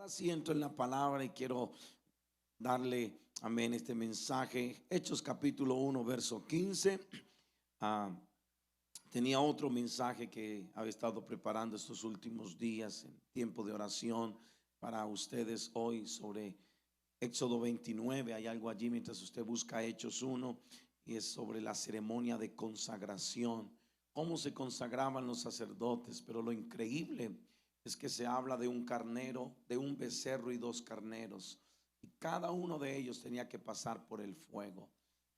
Ahora siento en la palabra y quiero darle, amén, este mensaje. Hechos capítulo 1, verso 15. Ah, Tenía otro mensaje que había estado preparando estos últimos días en tiempo de oración para ustedes hoy sobre Éxodo 29. Hay algo allí mientras usted busca Hechos 1 y es sobre la ceremonia de consagración, cómo se consagraban los sacerdotes. Pero lo increíble es que se habla de un carnero, de un becerro y dos carneros, y cada uno de ellos tenía que pasar por el fuego.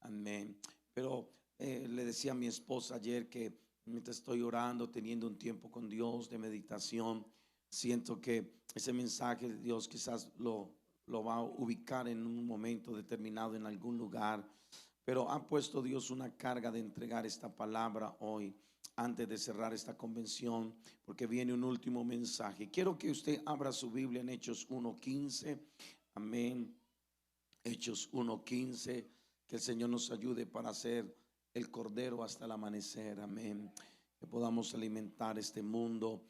Amén. Pero le decía a mi esposa ayer que mientras estoy orando, teniendo un tiempo con Dios de meditación, siento que ese mensaje de Dios quizás lo va a ubicar en un momento determinado en algún lugar, pero ha puesto Dios una carga de entregar esta palabra hoy antes de cerrar esta convención, porque viene un último mensaje. Quiero que usted abra su Biblia en Hechos 1:15. Amén. Hechos 1:15. Que el Señor nos ayude para hacer el cordero hasta el amanecer. Amén. Que podamos alimentar este mundo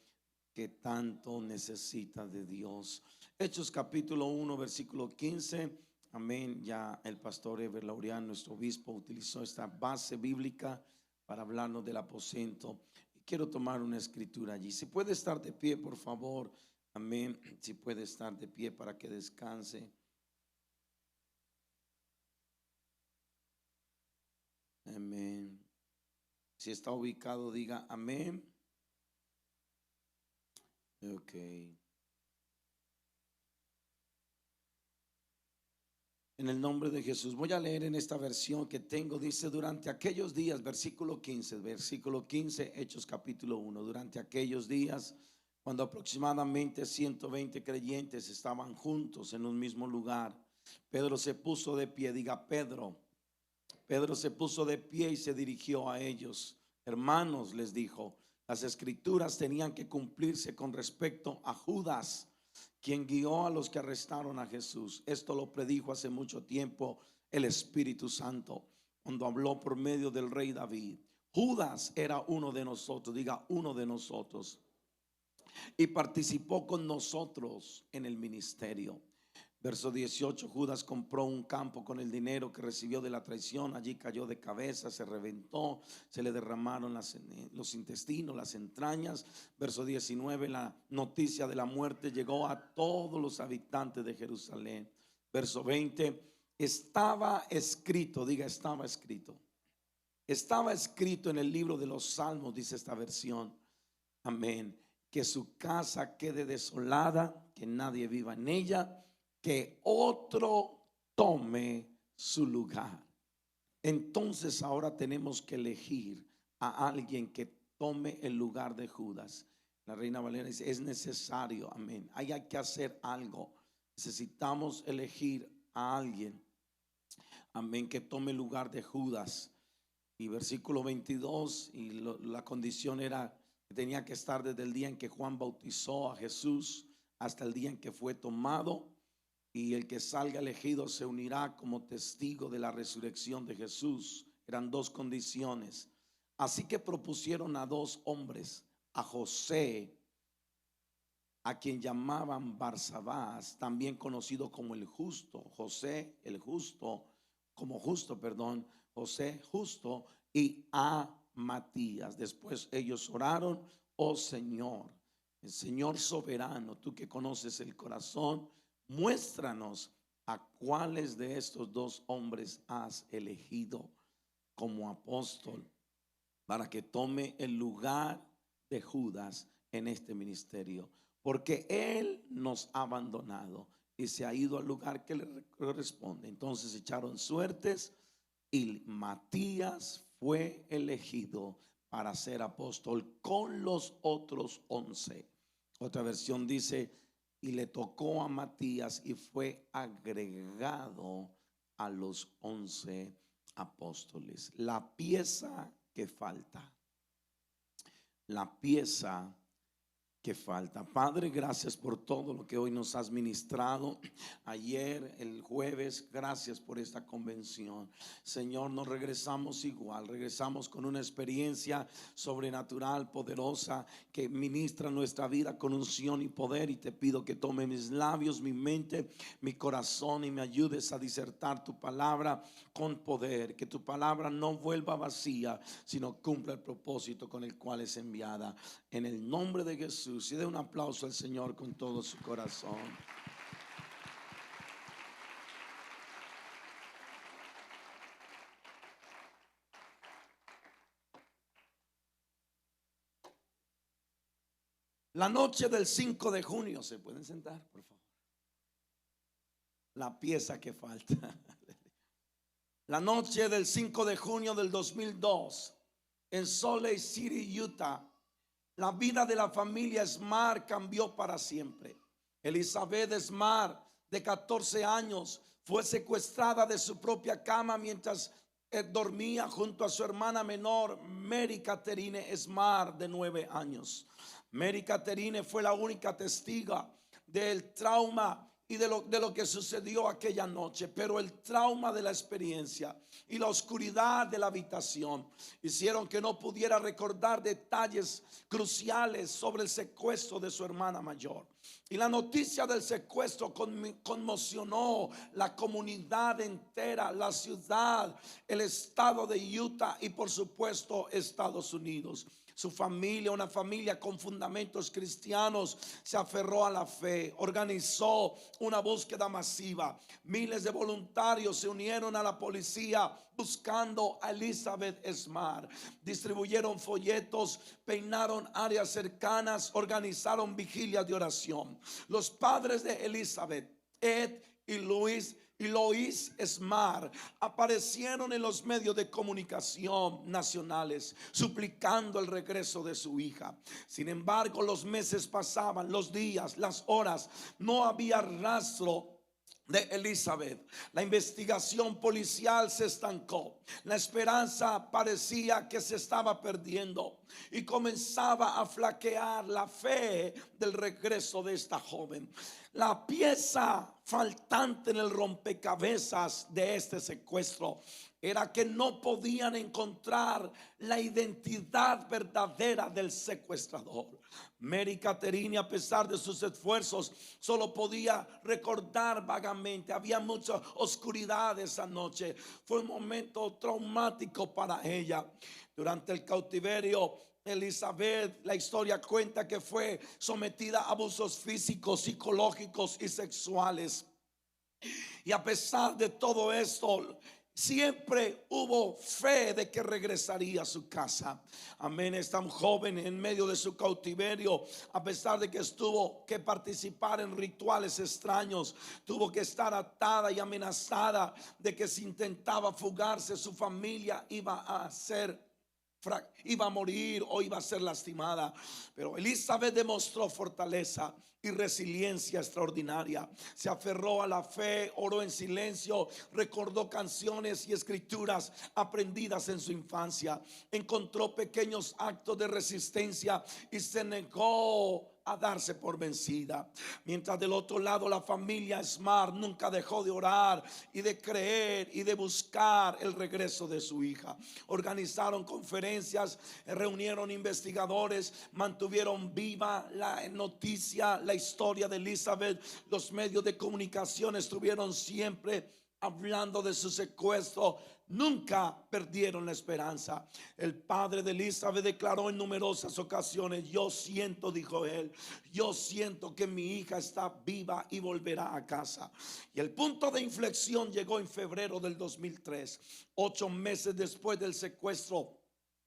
que tanto necesita de Dios. Hechos capítulo 1, versículo 15. Amén. Ya el pastor Ever Laureano, nuestro obispo, utilizó esta base bíblica para hablarnos del aposento. Quiero tomar una escritura allí. Si puede estar de pie, por favor. Amén. Si puede estar de pie para que descanse. Amén. Si está ubicado, diga amén. Ok. En el nombre de Jesús. Voy a leer en esta versión que tengo. Dice: durante aquellos días, versículo 15, Hechos capítulo 1. Durante aquellos días, cuando aproximadamente 120 creyentes estaban juntos en un mismo lugar, Pedro se puso de pie. Diga Pedro. Pedro se puso de pie y se dirigió a ellos. Hermanos, les dijo, las escrituras tenían que cumplirse con respecto a Judas, quien guió a los que arrestaron a Jesús. Esto lo predijo hace mucho tiempo el Espíritu Santo, cuando habló por medio del rey David. Judas era uno de nosotros, diga uno de nosotros, y participó con nosotros en el ministerio. Verso 18, Judas compró un campo con el dinero que recibió de la traición. Allí cayó de cabeza, se reventó, se le derramaron los intestinos, las entrañas. Verso 19, la noticia de la muerte llegó a todos los habitantes de Jerusalén. Verso 20, estaba escrito, diga estaba escrito. Estaba escrito en el libro de los Salmos, dice esta versión. Amén. Que su casa quede desolada, que nadie viva en ella, que otro tome su lugar. Entonces ahora tenemos que elegir a alguien que tome el lugar de Judas. La Reina Valera dice: es necesario, amén. Hay que hacer algo. Necesitamos elegir a alguien, amén, que tome el lugar de Judas. Y versículo 22, y la condición era que tenía que estar desde el día en que Juan bautizó a Jesús hasta el día en que fue tomado. Y el que salga elegido se unirá como testigo de la resurrección de Jesús. Eran dos condiciones. Así que propusieron a dos hombres, a José, a quien llamaban Barsabás, también conocido como el justo. José el justo, como justo, perdón, José justo, y a Matías. Después ellos oraron: oh Señor, el Señor soberano, tú que conoces el corazón, muéstranos a cuáles de estos dos hombres has elegido como apóstol para que tome el lugar de Judas en este ministerio, porque él nos ha abandonado y se ha ido al lugar que le corresponde. Entonces echaron suertes y Matías fue elegido para ser apóstol con los otros 11. Otra versión dice: y le tocó a Matías y fue agregado a los 11 apóstoles. La pieza que falta, la pieza que falta. Padre, gracias por todo lo que hoy nos has ministrado. Ayer, el jueves, gracias por esta convención. Señor, nos regresamos igual, regresamos con una experiencia sobrenatural, poderosa, que ministra nuestra vida con unción y poder. Y te pido que tome mis labios, mi mente, mi corazón y me ayudes a disertar tu palabra con poder. Que tu palabra no vuelva vacía, sino cumpla el propósito con el cual es enviada. En el nombre de Jesús. Y dé un aplauso al Señor con todo su corazón. La noche del 5 de junio, ¿se pueden sentar, por favor? La pieza que falta. La noche del 5 de junio del 2002, en Salt Lake City, Utah, la vida de la familia Smart cambió para siempre. Elizabeth Smart, de 14 años, fue secuestrada de su propia cama mientras dormía junto a su hermana menor, Mary Catherine Smart, de 9 años. Mary Catherine fue la única testiga del trauma y de lo que sucedió aquella noche, pero el trauma de la experiencia y la oscuridad de la habitación hicieron que no pudiera recordar detalles cruciales sobre el secuestro de su hermana mayor. Y la noticia del secuestro conmocionó la comunidad entera, la ciudad, el estado de Utah y por supuesto Estados Unidos. Su familia, una familia con fundamentos cristianos, se aferró a la fe, organizó una búsqueda masiva. Miles de voluntarios se unieron a la policía buscando a Elizabeth Smart. Distribuyeron folletos, peinaron áreas cercanas, organizaron vigilias de oración. Los padres de Elizabeth, Ed y Lois Smart, aparecieron en los medios de comunicación nacionales suplicando el regreso de su hija. Sin embargo, los meses pasaban, los días, las horas, no había rastro de Elizabeth. La investigación policial se estancó. La esperanza parecía que se estaba perdiendo y comenzaba a flaquear la fe del regreso de esta joven. La pieza faltante en el rompecabezas de este secuestro era que no podían encontrar la identidad verdadera del secuestrador. Mary Catherine, a pesar de sus esfuerzos, solo podía recordar vagamente. Había mucha oscuridad esa noche. Fue un momento traumático para ella. Durante el cautiverio, Elizabeth, la historia cuenta que fue sometida a abusos físicos, psicológicos y sexuales. Y a pesar de todo esto, siempre hubo fe de que regresaría a su casa. Amén. Es tan joven en medio de su cautiverio, a pesar de que tuvo que participar en rituales extraños, tuvo que estar atada y amenazada de que si intentaba fugarse, su familia iba a morir o iba a ser lastimada. Pero Elizabeth demostró fortaleza y resiliencia extraordinaria. Se aferró a la fe, oró en silencio, recordó canciones y escrituras aprendidas en su infancia. Encontró pequeños actos de resistencia y se negó a darse por vencida. Mientras del otro lado la familia Smart nunca dejó de orar y de creer y de buscar el regreso de su hija. Organizaron conferencias, reunieron investigadores, mantuvieron viva la noticia, la historia de Elizabeth. Los medios de comunicación estuvieron siempre hablando de su secuestro. Nunca perdieron la esperanza. El padre de Elizabeth declaró en numerosas ocasiones: yo siento, dijo él, yo siento que mi hija está viva y volverá a casa. Y el punto de inflexión llegó en febrero del 2003, 8 meses después del secuestro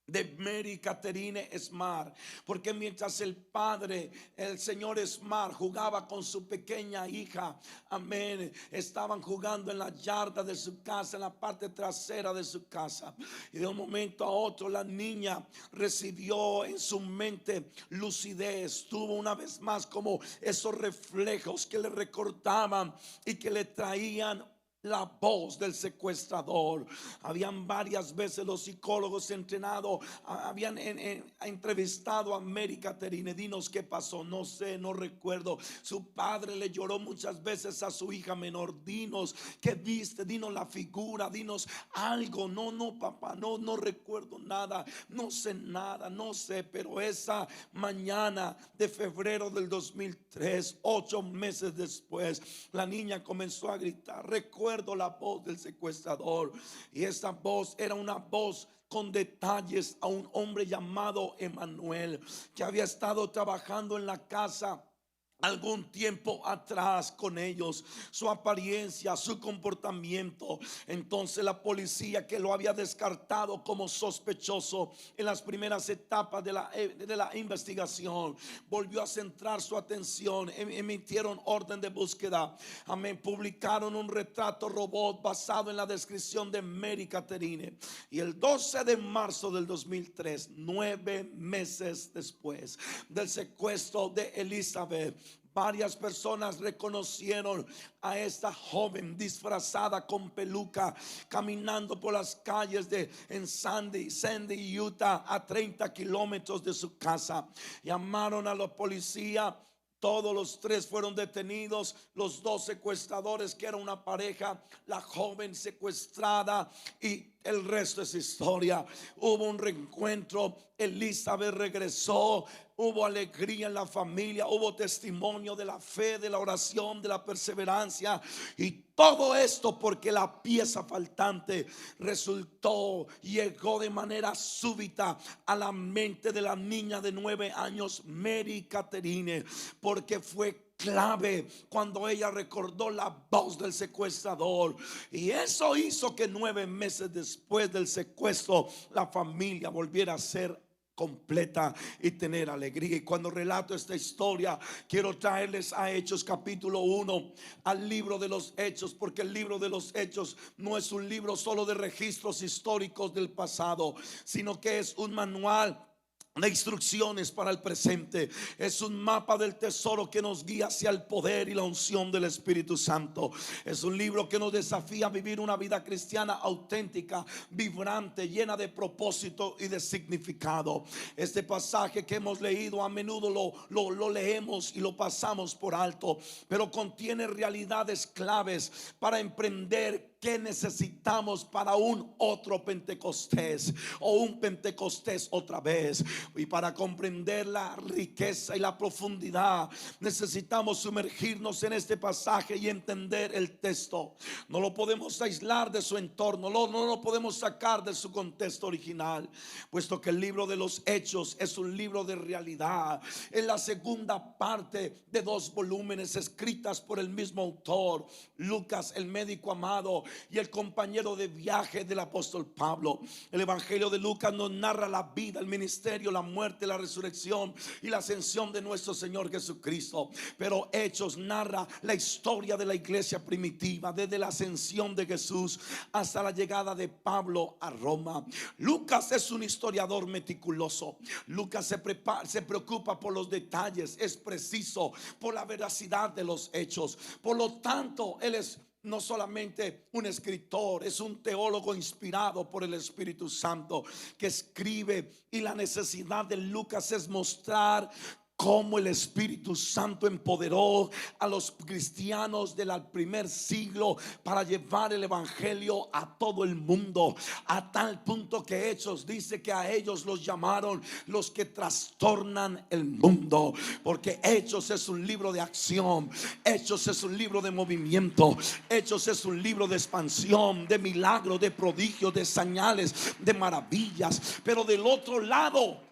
de Mary Catherine Smart, porque mientras el padre, el señor Smart, jugaba con su pequeña hija, amén, estaban jugando en la yarda de su casa, en la parte trasera de su casa, y de un momento a otro la niña recibió en su mente lucidez. Tuvo una vez más como esos reflejos que le recordaban y que le traían la voz del secuestrador. Habían varias veces los psicólogos entrenados habían entrevistado a Mary Caterine. Dinos qué pasó. No sé, no recuerdo. Su padre le lloró muchas veces a su hija menor. Dinos qué viste, dinos la figura, dinos algo. No, papá, no recuerdo nada, no sé nada, no sé. Pero esa mañana de febrero del 2003, 8 meses después, la niña comenzó a gritar: recuerdo la voz del secuestrador. Y esa voz era una voz con detalles a un hombre llamado Emanuel, que había estado trabajando en la casa algún tiempo atrás con ellos, su apariencia, su comportamiento. Entonces la policía, que lo había descartado como sospechoso en las primeras etapas de la investigación, volvió a centrar su atención. Emitieron orden de búsqueda. Amén. Publicaron un retrato robot basado en la descripción de Mary Caterine. Y el 12 de marzo del 2003, 9 meses después del secuestro de Elizabeth, varias personas reconocieron a esta joven disfrazada con peluca, caminando por las calles de Sandy, Utah, a 30 kilómetros de su casa. Llamaron a la policía. Todos los 3 fueron detenidos. Los 2 secuestradores, que era una pareja, la joven secuestrada, y el resto es historia. Hubo un reencuentro. Elizabeth regresó. Hubo alegría en la familia. Hubo testimonio de la fe, de la oración, de la perseverancia. Y todo esto porque la pieza faltante llegó de manera súbita a la mente de la niña de 9 años, Mary Caterine, porque fue clave cuando ella recordó la voz del secuestrador. Y eso hizo que 9 meses después del secuestro, la familia volviera a ser completa y tener alegría. Y cuando relato esta historia, quiero traerles a Hechos capítulo 1, al libro de los Hechos, porque el libro de los Hechos no es un libro solo de registros históricos del pasado, sino que es un manual de instrucciones para el presente. Es un mapa del tesoro que nos guía hacia el poder y la unción del Espíritu Santo. Es un libro que nos desafía a vivir una vida cristiana auténtica, vibrante, llena de propósito y de significado. Este pasaje que hemos leído, a menudo lo leemos y lo pasamos por alto, pero contiene realidades claves para emprender. ¿Qué necesitamos para un otro Pentecostés, o un Pentecostés otra vez? Y para comprender la riqueza y la profundidad, necesitamos sumergirnos en este pasaje y entender el texto. No lo podemos aislar de su entorno, no lo podemos sacar de su contexto original, puesto que el libro de los Hechos es un libro de realidad. Es la segunda parte de 2 volúmenes escritas por el mismo autor, Lucas, el médico amado, y el compañero de viaje del apóstol Pablo. El evangelio de Lucas nos narra la vida, el ministerio, la muerte, la resurrección y la ascensión de nuestro Señor Jesucristo. Pero Hechos narra la historia de la iglesia primitiva, desde la ascensión de Jesús hasta la llegada de Pablo a Roma. Lucas es un historiador meticuloso. Lucas se preocupa por los detalles, es preciso por la veracidad de los hechos. Por lo tanto, él es no solamente un escritor, es un teólogo inspirado por el Espíritu Santo que escribe. Y la necesidad de Lucas es mostrar cómo el Espíritu Santo empoderó a los cristianos del primer siglo para llevar el evangelio a todo el mundo, a tal punto que Hechos dice que a ellos los llamaron los que trastornan el mundo, porque Hechos es un libro de acción, Hechos es un libro de movimiento, Hechos es un libro de expansión, de milagros, de prodigios, de señales, de maravillas. Pero del otro lado,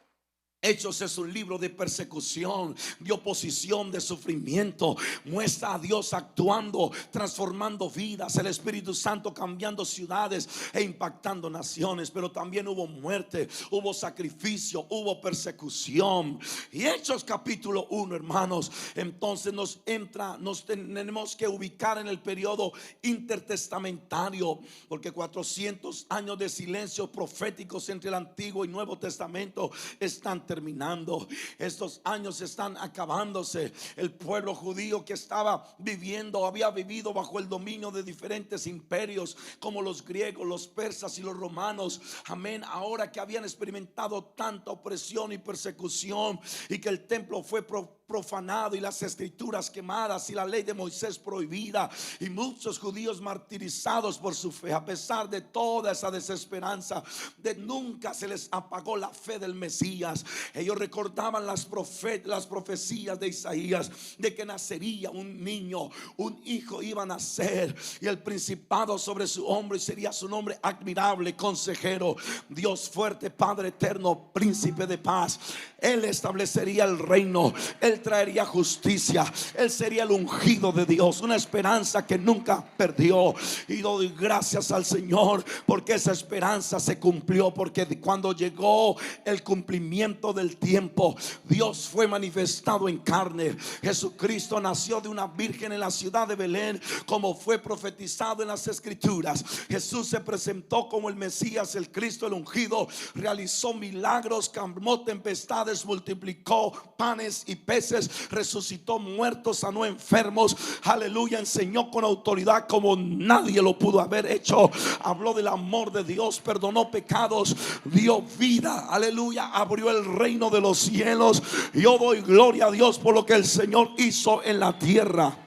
Hechos es un libro de persecución, de oposición, de sufrimiento. Muestra a Dios actuando, transformando vidas, el Espíritu Santo cambiando ciudades e impactando naciones. Pero también hubo muerte, hubo sacrificio, hubo persecución. Y Hechos capítulo 1, hermanos, entonces nos tenemos que ubicar en el periodo intertestamentario, porque 400 años de silencio proféticos entre el Antiguo y Nuevo Testamento están terminados. terminando. Estos años están acabándose. El pueblo judío que estaba viviendo, había vivido bajo el dominio de diferentes imperios como los griegos, los persas y los romanos. Amén. Ahora que habían experimentado tanta opresión y persecución, y que el templo fue profanado y las escrituras quemadas y la ley de Moisés prohibida, y muchos judíos martirizados por su fe, a pesar de toda esa desesperanza, de nunca se les apagó la fe del Mesías. Ellos recordaban las profecías de Isaías de que nacería un niño, un hijo iba a nacer, y el principado sobre su hombro, y sería su nombre admirable, consejero, Dios fuerte, Padre eterno, príncipe de paz. Él establecería el reino, Él traería justicia, Él sería el ungido de Dios, una esperanza que nunca perdió. Y doy gracias al Señor porque esa esperanza se cumplió, porque cuando llegó el cumplimiento del tiempo, Dios fue manifestado en carne. Jesucristo nació de una virgen en la ciudad de Belén, como fue profetizado en las escrituras. Jesús se presentó como el Mesías, el Cristo, el ungido. Realizó milagros, calmó tempestades, multiplicó panes y peces, resucitó muertos, sanó enfermos, aleluya, enseñó con autoridad como nadie lo pudo haber hecho. Habló del amor de Dios, perdonó pecados, dio vida, aleluya, abrió el reino de los cielos. Yo doy gloria a Dios por lo que el Señor hizo en la tierra.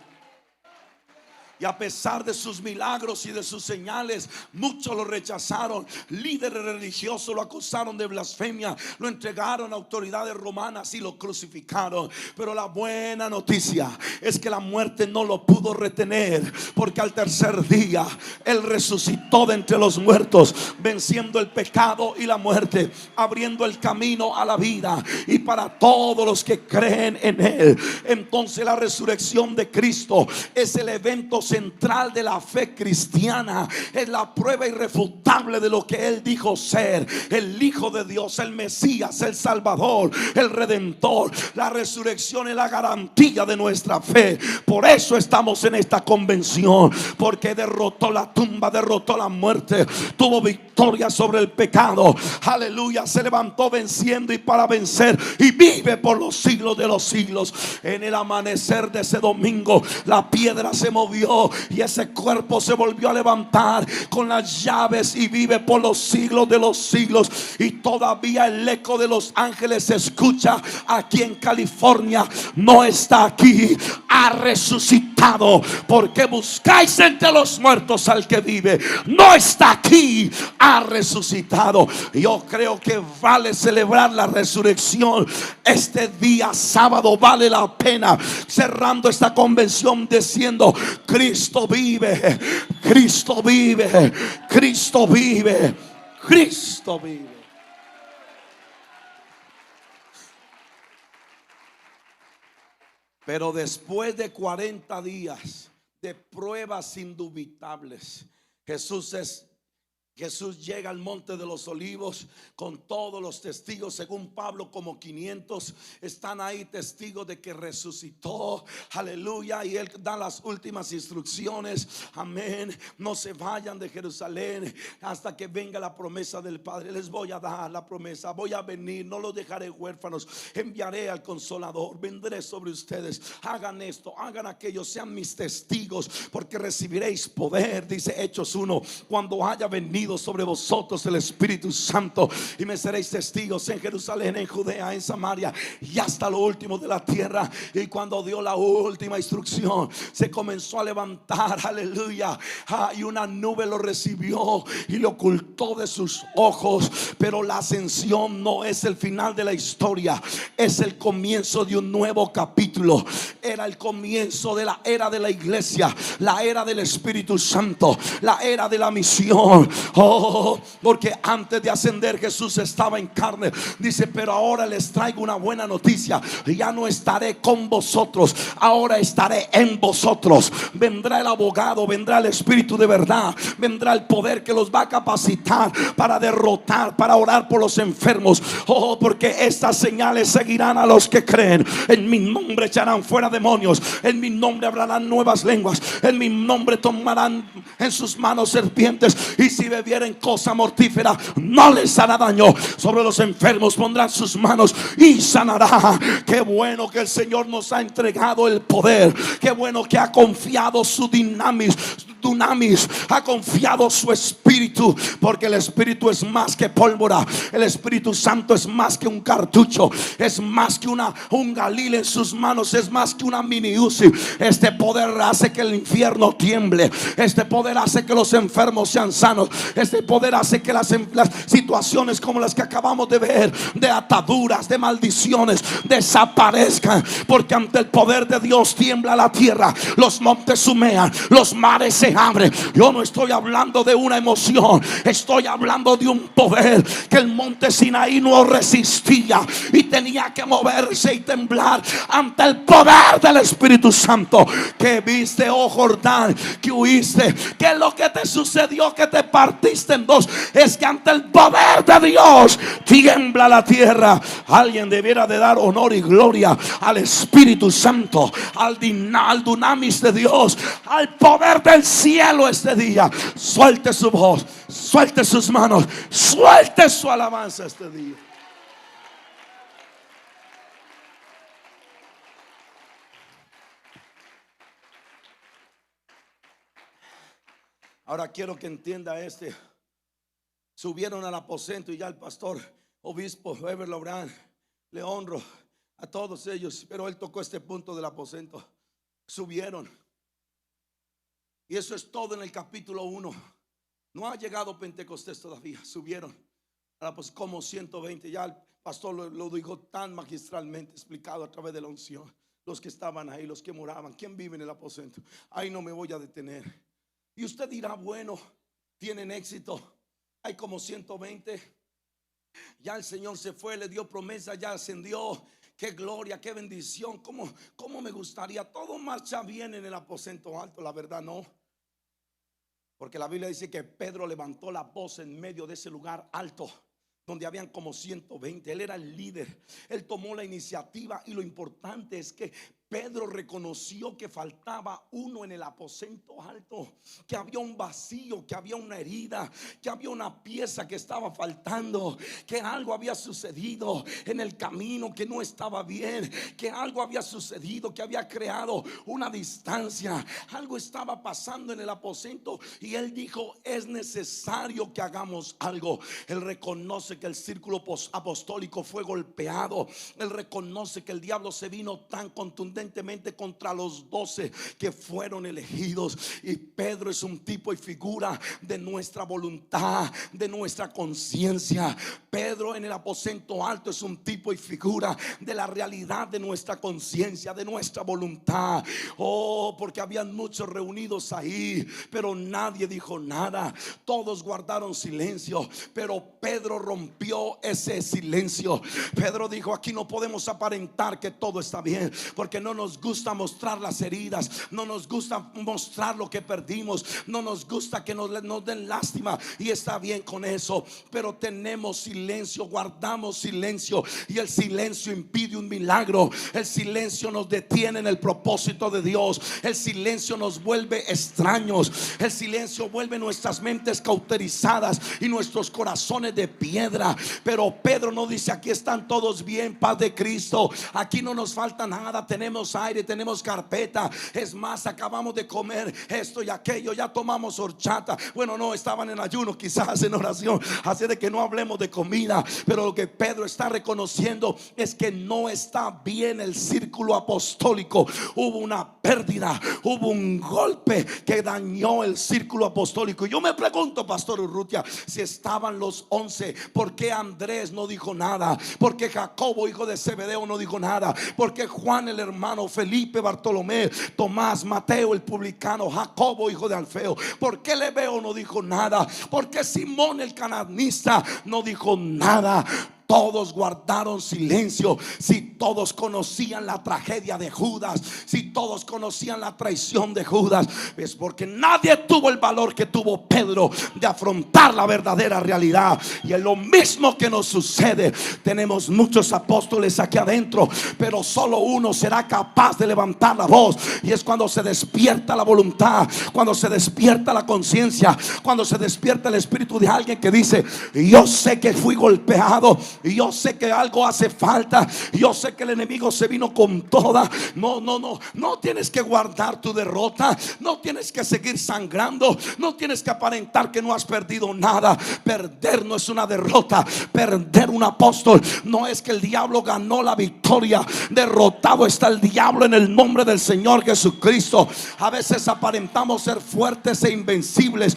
Y a pesar de sus milagros y de sus señales, muchos lo rechazaron. Líderes religiosos lo acusaron de blasfemia, lo entregaron a autoridades romanas y lo crucificaron. Pero la buena noticia es que la muerte no lo pudo retener, porque al tercer día Él resucitó de entre los muertos, venciendo el pecado y la muerte, abriendo el camino a la vida, y para todos los que creen en Él. Entonces la resurrección de Cristo es el evento central de la fe cristiana, es la prueba irrefutable de lo que Él dijo ser: el Hijo de Dios, el Mesías, el Salvador, el Redentor. La resurrección es la garantía de nuestra fe. Por eso estamos en esta convención, porque derrotó la tumba, derrotó la muerte, tuvo victoria sobre el pecado, aleluya, se levantó venciendo y para vencer, y vive por los siglos de los siglos. En el amanecer de ese domingo, la piedra se movió y ese cuerpo se volvió a levantar con las llaves, y vive por los siglos de los siglos. Y todavía el eco de los ángeles se escucha aquí en California: no está aquí, ha resucitado. ¿Por qué buscáis entre los muertos al que vive? No está aquí, ha resucitado. Yo creo que vale celebrar la resurrección este día sábado, vale la pena, cerrando esta convención diciendo: Cristo vive, Cristo vive, Cristo vive, Cristo vive. Pero después de 40 días de pruebas indubitables, Jesús llega al monte de los olivos con todos los testigos, según Pablo como 500 están ahí, testigos de que resucitó, aleluya. Y Él da las últimas instrucciones, amén: no se vayan de Jerusalén hasta que venga la promesa del Padre. Les voy a dar la promesa, voy a venir, no los dejaré huérfanos, enviaré al Consolador, vendré sobre ustedes. Hagan esto, hagan aquello, sean mis testigos, porque recibiréis poder, dice Hechos 1, cuando haya venido sobre vosotros el Espíritu Santo, y me seréis testigos en Jerusalén, en Judea, en Samaria y hasta lo último de la tierra. Y cuando dio la última instrucción, se comenzó a levantar, aleluya, y una nube lo recibió y lo ocultó de sus ojos. Pero la ascensión no es el final de la historia, es el comienzo de un nuevo capítulo. Era el comienzo de la era de la iglesia, la era del Espíritu Santo, la era de la misión. Porque antes de ascender Jesús estaba en carne. Dice: pero ahora les traigo una buena noticia: ya no estaré con vosotros, ahora estaré en vosotros. Vendrá el abogado, vendrá el Espíritu de verdad, vendrá el poder que los va a capacitar para derrotar, para orar por los enfermos. Porque estas señales seguirán a los que creen. En mi nombre echarán fuera demonios, en mi nombre hablarán nuevas lenguas, en mi nombre tomarán en sus manos serpientes, y si bebieren bebieren cosa mortífera no les hará daño. Sobre los enfermos pondrán sus manos y sanará. Qué bueno que el Señor nos ha entregado el poder. Qué bueno que ha confiado su dunamis, ha confiado su espíritu, porque el espíritu es más que pólvora. El Espíritu Santo es más que un cartucho, es más que un Galil en sus manos, es más que una mini Uzi. Este poder hace que el infierno tiemble. Este poder hace que los enfermos sean sanos. Este poder hace que las situaciones como las que acabamos de ver, de ataduras, de maldiciones, desaparezcan, porque ante el poder de Dios tiembla la tierra, los montes humean, los mares se abren. Yo no estoy hablando de una emoción, estoy hablando de un poder que el monte Sinaí no resistía y tenía que moverse y temblar ante el poder del Espíritu Santo. Que viste, oh Jordán, que huiste. ¿Qué es lo que te sucedió? Que te partiste en dos. Es que ante el poder de Dios tiembla la tierra. Alguien debiera de dar honor y gloria al Espíritu Santo, al dunamis de Dios, al poder del cielo este día. Suelte su voz, suelte sus manos, suelte su alabanza este día. Ahora quiero que entienda subieron al aposento y ya el pastor, obispo Weber Laurán, le honro a todos ellos, pero él tocó este punto del aposento. Subieron, y eso es todo en el capítulo 1. No ha llegado Pentecostés todavía. Subieron como 120. Ya el pastor lo dijo tan magistralmente explicado a través de la unción. Los que estaban ahí, los que moraban, ¿quién vive en el aposento? Ahí no me voy a detener. Y usted dirá, bueno, tienen éxito, hay como 120. Ya el Señor se fue, le dio promesa, ya ascendió. Qué gloria, qué bendición. ¿Cómo me gustaría? Todo marcha bien en el aposento alto. La verdad no, porque la Biblia dice que Pedro levantó la voz en medio de ese lugar alto donde habían como 120. Él era el líder, él tomó la iniciativa. Y lo importante es que Pedro reconoció que faltaba uno en el aposento alto, que había un vacío, que había una herida, que había una pieza que estaba faltando, que algo había sucedido en el camino que no estaba bien, que algo había sucedido que había creado una distancia, algo estaba pasando en el aposento. Y él dijo, es necesario que hagamos algo. Él reconoce que el círculo apostólico fue golpeado. Él reconoce que el diablo se vino tan contundentemente contra los 12 que fueron elegidos. Y Pedro es un tipo y figura de nuestra voluntad, de nuestra conciencia. Pedro en el aposento alto es un tipo y figura de la realidad de nuestra conciencia, de nuestra voluntad. Oh, porque habían muchos reunidos ahí, pero nadie dijo nada. Todos guardaron silencio, pero Pedro rompió ese silencio. Pedro dijo, aquí no podemos aparentar que todo está bien, porque no nos gusta mostrar las heridas, no nos gusta mostrar lo que perdimos, no nos gusta que nos den lástima, y está bien con eso, pero tenemos silencio, guardamos silencio, y el silencio impide un milagro. El silencio nos detiene en el propósito de Dios. El silencio nos vuelve extraños. El silencio vuelve nuestras mentes cauterizadas y nuestros corazones de piedra. Pero Pedro no dice, aquí están todos bien, paz de Cristo, aquí no nos falta nada, tenemos aire, tenemos carpeta. Es más, acabamos de comer esto y aquello, ya tomamos horchata. Bueno, no, estaban en ayuno, quizás en oración, así de que no hablemos de comida. Pero lo que Pedro está reconociendo es que no está bien el círculo apostólico. Hubo una pérdida, hubo un golpe que dañó el círculo apostólico. Y yo me pregunto, pastor Urrutia, si estaban los 11, ¿por qué Andrés no dijo nada? ¿Por qué Jacobo, hijo de Zebedeo, no dijo nada? ¿Por qué Juan el hermano, Felipe, Bartolomé, Tomás, Mateo el publicano, Jacobo hijo de Alfeo, por qué Lebeo no dijo nada? ¿Por qué Simón el cananista no dijo nada? todos guardaron silencio, si todos conocían la tragedia de Judas, si todos conocían la traición de Judas, es porque nadie tuvo el valor que tuvo Pedro de afrontar la verdadera realidad. Y es lo mismo que nos sucede. Tenemos muchos apóstoles aquí adentro, pero solo uno será capaz de levantar la voz, y es cuando se despierta la voluntad, cuando se despierta la conciencia, cuando se despierta el espíritu de alguien que dice: yo sé que fui golpeado, y yo sé que algo hace falta, yo sé que el enemigo se vino con toda. No tienes que guardar tu derrota, no tienes que seguir sangrando, no tienes que aparentar que no has perdido nada. Perder no es una derrota. Perder un apóstol no es que el diablo ganó la victoria. Derrotado está el diablo en el nombre del Señor Jesucristo. A veces aparentamos ser fuertes e invencibles.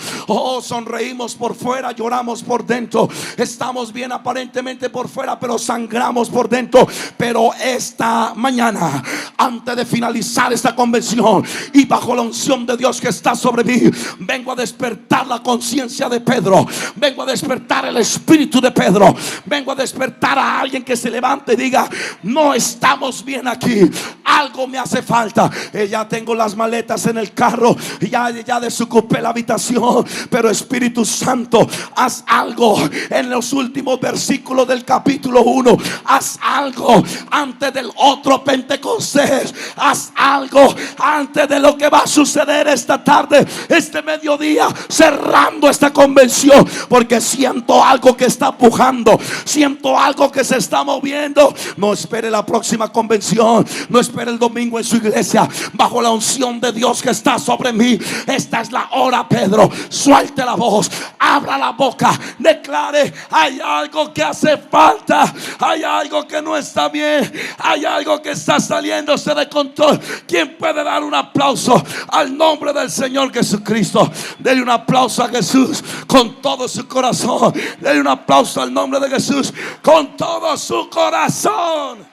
Sonreímos por fuera, lloramos por dentro. Estamos bien aparentemente por fuera, pero sangramos por dentro. Pero esta mañana, antes de finalizar esta convención, y bajo la unción de Dios que está sobre mí, vengo a despertar la conciencia de Pedro. Vengo a despertar el espíritu de Pedro. Vengo a despertar a alguien que se levante y diga: no estamos bien aquí, algo me hace falta. Ya tengo las maletas en el carro, ya desocupé la habitación, pero Espíritu Santo, haz algo en los últimos versículos del capítulo 1. Haz algo antes del otro Pentecostés. Haz algo antes de lo que va a suceder esta tarde, este mediodía, cerrando esta convención, porque siento algo que está pujando, siento algo que se está moviendo. No espere la próxima convención, no espere el domingo en su iglesia. Bajo la unción de Dios que está sobre mí, esta es la hora, Pedro. Suelte la voz, abra la boca, declare: hay algo que hace falta, hay algo que no está bien, hay algo que está saliéndose de control. ¿Quién puede dar un aplauso al nombre del Señor Jesucristo? Dele un aplauso a Jesús con todo su corazón. Dele un aplauso al nombre de Jesús con todo su corazón.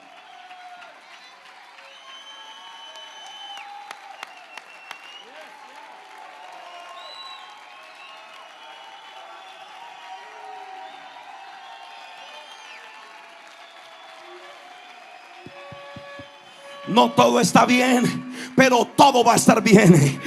No todo está bien, pero todo va a estar bien.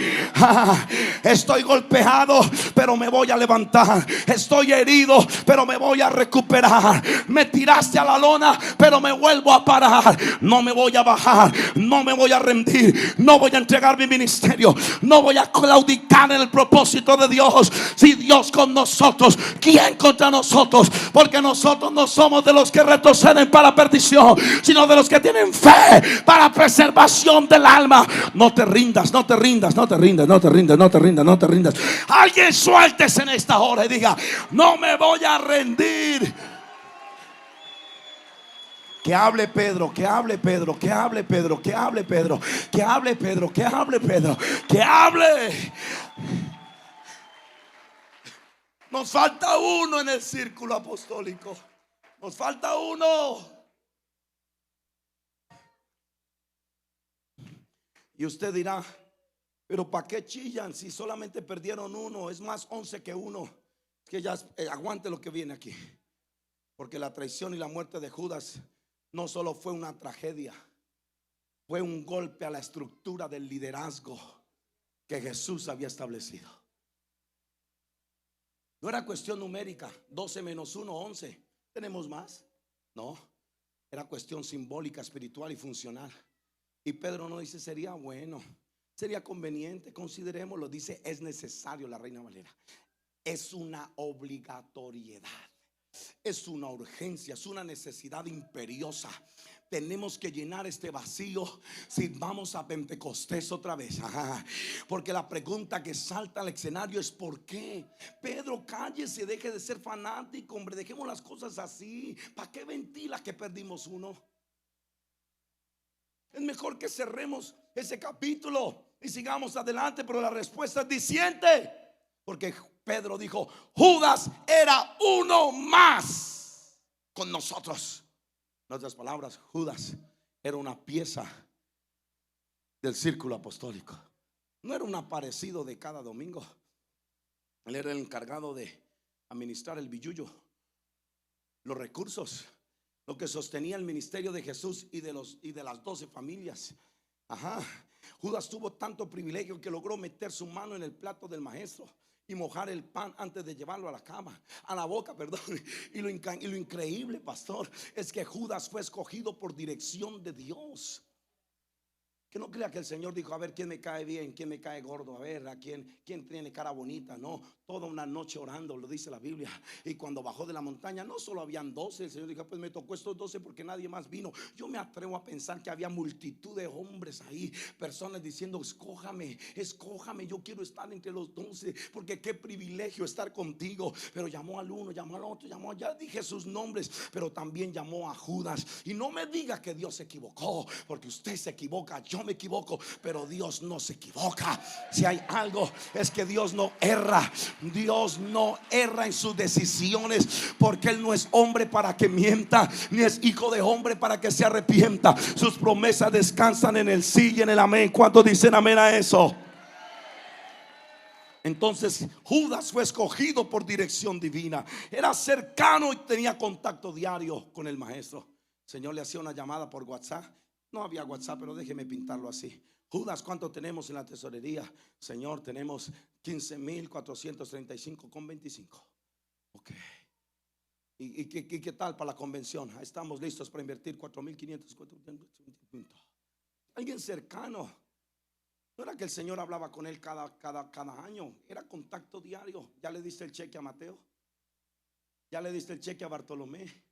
Estoy golpeado, pero me voy a levantar. Estoy herido, pero me voy a recuperar. Me tiraste a la lona, pero me vuelvo a parar. No me voy a bajar, no me voy a rendir, no voy a entregar mi ministerio, no voy a claudicar en el propósito de Dios. Si Dios con nosotros, ¿quién contra nosotros? Porque nosotros no somos de los que retroceden para perdición, sino de los que tienen fe para preservación del alma. No te rindas, no te rindas, no te rindas, no te rindas, no te rindas, no te rindas. Alguien suéltese en esta hora y diga: no me voy a rendir. Que hable Pedro, que hable Pedro, que hable Pedro, que hable Pedro, que hable Pedro, que hable Pedro, que hable. Nos falta uno en el círculo apostólico. Nos falta uno. Y usted dirá: pero ¿para qué chillan si solamente perdieron uno? Es más 11 que uno. Que ya aguante lo que viene aquí. Porque la traición y la muerte de Judas no solo fue una tragedia, fue un golpe a la estructura del liderazgo que Jesús había establecido. No era cuestión numérica, 12 menos 1, 11. ¿Tenemos más? No, era cuestión simbólica, espiritual y funcional. Y Pedro no dice: sería bueno, sería conveniente, considerémoslo. Dice: es necesario. La Reina Valera: es una obligatoriedad, es una urgencia, es una necesidad imperiosa. Tenemos que llenar este vacío si vamos a Pentecostés otra vez. Porque la pregunta que salta al escenario es: ¿por qué? Pedro, cállese, deje de ser fanático, hombre, dejemos las cosas así. ¿Para qué ventila que perdimos uno? Es mejor que cerremos ese capítulo y sigamos adelante. Pero la respuesta es diciente, porque Pedro dijo: Judas era uno más con nosotros. En otras palabras, Judas era una pieza del círculo apostólico. No era un aparecido de cada domingo. Él era el encargado de administrar el billullo, los recursos. lo que sostenía el ministerio de Jesús y de las 12 familias. Ajá. Judas tuvo tanto privilegio que logró meter su mano en el plato del maestro y mojar el pan antes de llevarlo a la cama, a la boca, perdón. Y lo increíble, pastor, es que Judas fue escogido por dirección de Dios. Que no crea que el Señor dijo: a ver quién me cae bien, quién me cae gordo, a ver a quién tiene cara bonita. No, toda una noche orando, lo dice la Biblia. Y cuando bajó de la montaña, no solo habían 12. El Señor dijo: pues me tocó estos 12 porque nadie más vino. Yo me atrevo a pensar que había multitud de hombres ahí, personas diciendo: escójame, escójame, yo quiero estar entre los 12, porque qué privilegio estar contigo. Pero llamó al uno, llamó al otro, ya dije sus nombres, pero también llamó a Judas. Y no me diga que Dios se equivocó, porque usted se equivoca, yo me equivoco, pero Dios no se equivoca. Si hay algo, es que Dios no erra. Dios no erra en sus decisiones, porque Él no es hombre para que mienta, ni es hijo de hombre para que se arrepienta. Sus promesas descansan en el sí y en el amén. ¿Cuántos dicen amén a eso? Entonces Judas fue escogido por dirección divina. Era cercano y tenía contacto diario con el maestro. El Señor le hacía una llamada por WhatsApp. No había WhatsApp, pero déjeme pintarlo así. Judas, ¿cuánto tenemos en la tesorería? Señor, tenemos 15,435,25. Ok. ¿Y qué tal para la convención? Estamos listos para invertir 4,500. Alguien cercano. No era que el Señor hablaba con él cada año, era contacto diario. ¿Ya le diste el cheque a Mateo? ¿Ya le diste el cheque a Bartolomé?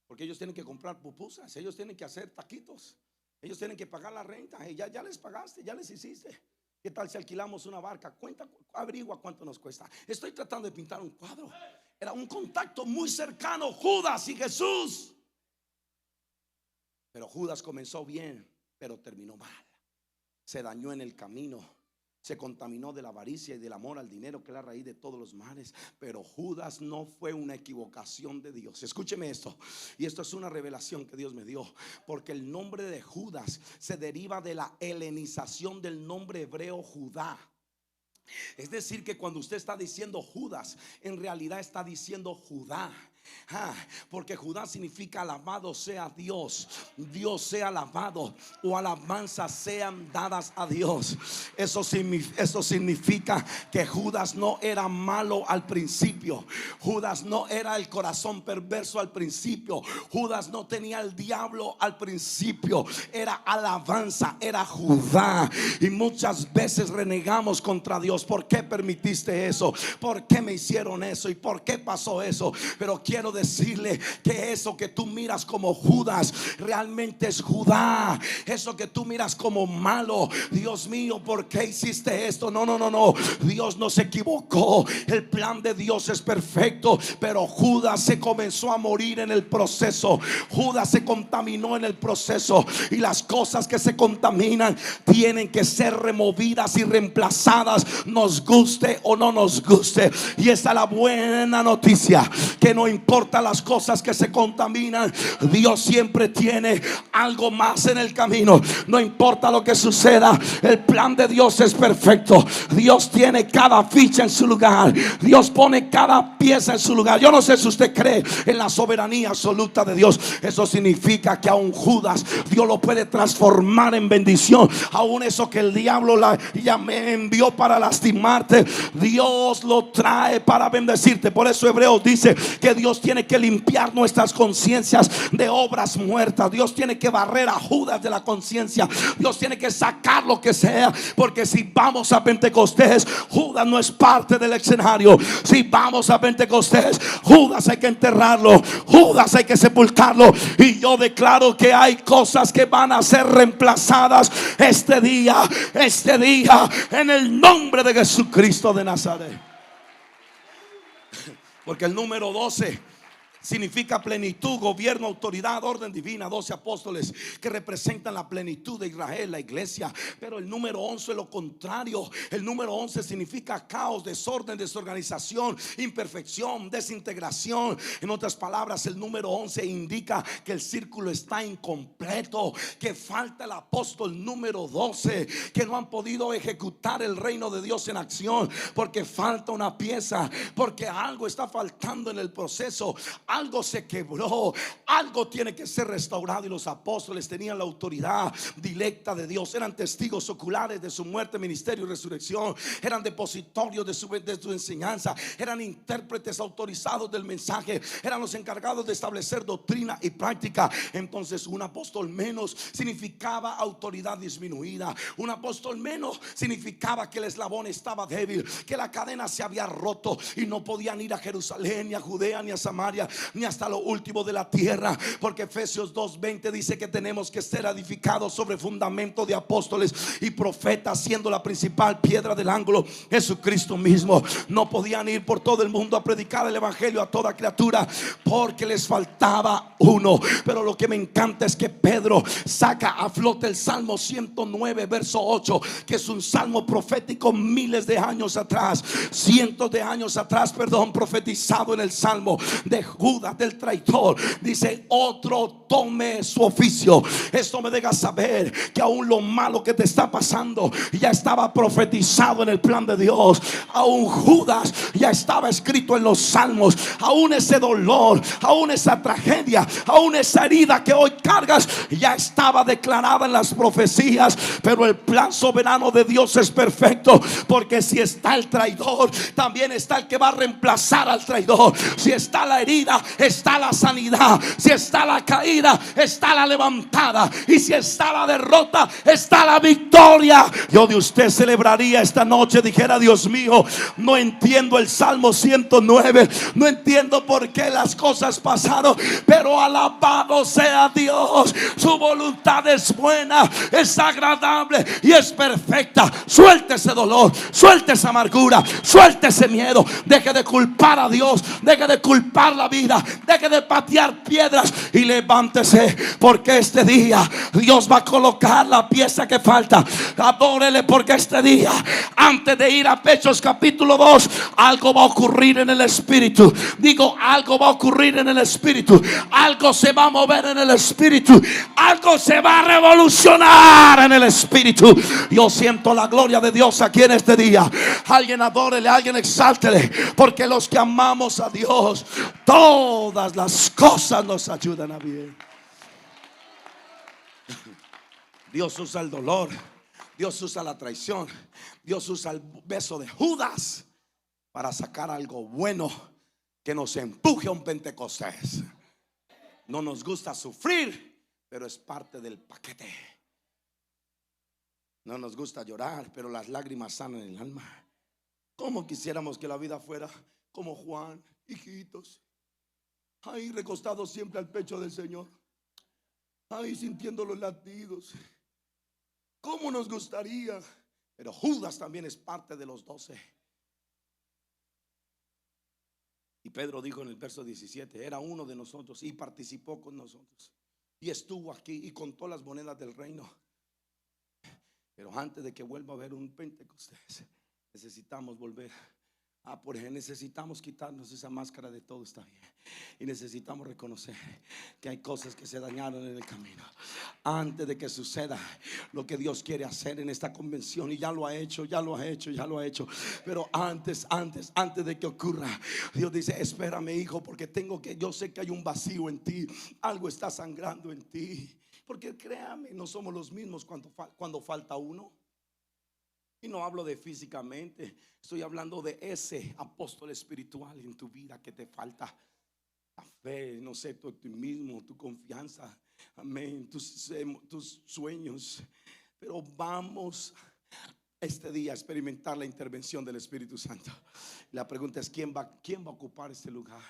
Porque ellos tienen que comprar pupusas, ellos tienen que hacer taquitos, ellos tienen que pagar la renta. Ya les pagaste, ya les hiciste. ¿Qué tal si alquilamos una barca? Averigua cuánto nos cuesta. Estoy tratando de pintar un cuadro. Era un contacto muy cercano, Judas y Jesús. Pero Judas comenzó bien, pero terminó mal. Se dañó en el camino. Se contaminó de la avaricia y del amor al dinero, que es la raíz de todos los males. Pero Judas no fue una equivocación de Dios. Escúcheme esto, y esto es una revelación que Dios me dio, porque el nombre de Judas se deriva de la helenización del nombre hebreo Judá. Es decir, que cuando usted está diciendo Judas, en realidad está diciendo Judá. Porque Judá significa alabado sea Dios, Dios sea alabado, o alabanzas sean dadas a Dios. Eso significa que Judas no era malo al principio. Judas no era el corazón perverso al principio. Judas no tenía el diablo al principio. Era alabanza, era Judá. Y muchas veces renegamos contra Dios. ¿Por qué permitiste eso? ¿Por qué me hicieron eso? ¿Y por qué pasó eso? Pero quiero decirle que eso que tú miras como Judas realmente es Judá. Eso que tú miras como malo, Dios mío, ¿por qué hiciste esto? No, Dios no se equivocó. El plan de Dios es perfecto, pero Judas se comenzó a morir en el proceso. Judas se contaminó en el proceso, y las cosas que se contaminan tienen que ser removidas y reemplazadas, nos guste o no nos guste. Y esa es la buena noticia, que no importa las cosas que se contaminan, Dios siempre tiene algo más en el camino. No importa lo que suceda, el plan de Dios es perfecto. Dios tiene cada ficha en su lugar. Dios pone cada pieza en su lugar. Yo no sé si usted cree en la soberanía absoluta de Dios. Eso significa que aún Judas, Dios lo puede transformar en bendición. Aún eso que el diablo ya me envió para lastimarte, Dios lo trae para bendecirte. Por eso Hebreos dice que Dios tiene que limpiar nuestras conciencias de obras muertas. Dios tiene que barrer a Judas de la conciencia. Dios tiene que sacar lo que sea, porque si vamos a Pentecostés, Judas no es parte del escenario. Si vamos a Pentecostés, Judas hay que enterrarlo, Judas hay que sepultarlo. Y yo declaro que hay cosas que van a ser reemplazadas este día, en el nombre de Jesucristo de Nazaret. Porque el número 12 significa plenitud, gobierno, autoridad, orden divina. 12 apóstoles que representan la plenitud de Israel, la iglesia. Pero el número 11 es lo contrario. El número 11 significa caos, desorden, desorganización, imperfección, desintegración. En otras palabras, el número 11 indica que el círculo está incompleto, que falta el apóstol número 12, que no han podido ejecutar el reino de Dios en acción, porque falta una pieza, porque algo está faltando en el proceso. algo se quebró, algo tiene que ser restaurado. Y los apóstoles tenían la autoridad directa de Dios, eran testigos oculares de su muerte, ministerio y resurrección, eran depositorios de su enseñanza, eran intérpretes autorizados del mensaje, eran los encargados de establecer doctrina y práctica. Entonces un apóstol menos significaba autoridad disminuida. Un apóstol menos significaba que el eslabón estaba débil, que la cadena se había roto y no podían ir a Jerusalén, ni a Judea, ni a Samaria, ni hasta lo último de la tierra, porque Efesios 2:20 dice que tenemos que ser edificados sobre fundamento de apóstoles y profetas, siendo la principal piedra del ángulo Jesucristo mismo. No podían ir por todo el mundo a predicar el evangelio a toda criatura, porque les faltaba uno. Pero lo que me encanta es que Pedro saca a flote el Salmo 109 verso 8, que es un salmo profético miles de años atrás, cientos de años atrás, perdón, profetizado en el salmo de Judas, del traidor. Dice: otro tome su oficio. Esto me deja saber que aún lo malo que te está pasando ya estaba profetizado en el plan de Dios. Aún Judas ya estaba escrito en los salmos. Aún ese dolor, aún esa tragedia, aún esa herida que hoy cargas ya estaba declarada en las profecías. Pero el plan soberano de Dios es perfecto, porque si está el traidor, también está el que va a reemplazar al traidor. Si está la herida, está la sanidad. Si está la caída, está la levantada. Y si está la derrota, está la victoria. Yo de usted celebraría esta noche, dijera: Dios mío, no entiendo el Salmo 109, no entiendo por qué las cosas pasaron, pero alabado sea Dios. Su voluntad es buena, es agradable y es perfecta. Suelte ese dolor, suelte esa amargura, suelte ese miedo. Deje de culpar a Dios, deje de culpar la vida, deje de patear piedras y levántese, porque este día Dios va a colocar la pieza que falta. Adórele, porque este día, antes de ir a Hechos capítulo 2, algo va a ocurrir en el espíritu. Digo, algo va a ocurrir en el espíritu. Algo se va a mover en el espíritu. Algo se va a revolucionar en el espíritu. Yo siento la gloria de Dios aquí en este día. Alguien adórele, alguien exáltele, porque los que amamos a Dios, todas las cosas nos ayudan a bien. Dios usa el dolor, Dios usa la traición, Dios usa el beso de Judas para sacar algo bueno que nos empuje a un Pentecostés. No nos gusta sufrir, pero es parte del paquete. No nos gusta llorar, pero las lágrimas sanan el alma. ¿Cómo quisiéramos que la vida fuera como Juan, hijitos, ahí recostados siempre al pecho del Señor, ahí sintiendo los latidos? ¿Cómo nos gustaría? Pero Judas también es parte de los 12. Y Pedro dijo en el verso 17: era uno de nosotros y participó con nosotros y estuvo aquí y contó las monedas del reino. Pero antes de que vuelva a haber un Pentecostés, necesitamos volver a por ejemplo, necesitamos quitarnos esa máscara de todo está bien. Y necesitamos reconocer que hay cosas que se dañaron en el camino antes de que suceda lo que Dios quiere hacer en esta convención. Y ya lo ha hecho, ya lo ha hecho, ya lo ha hecho. Pero antes de que ocurra, Dios dice: espérame, hijo, porque yo sé que hay un vacío en ti. Algo está sangrando en ti. Porque créame, no somos los mismos cuando falta uno. Y no hablo de físicamente, estoy hablando de ese apóstol espiritual en tu vida que te falta. La fe, no sé, tu optimismo, tu confianza, amén, tus sueños. Pero vamos este día a experimentar la intervención del Espíritu Santo. La pregunta es: ¿quién va a ocupar este lugar?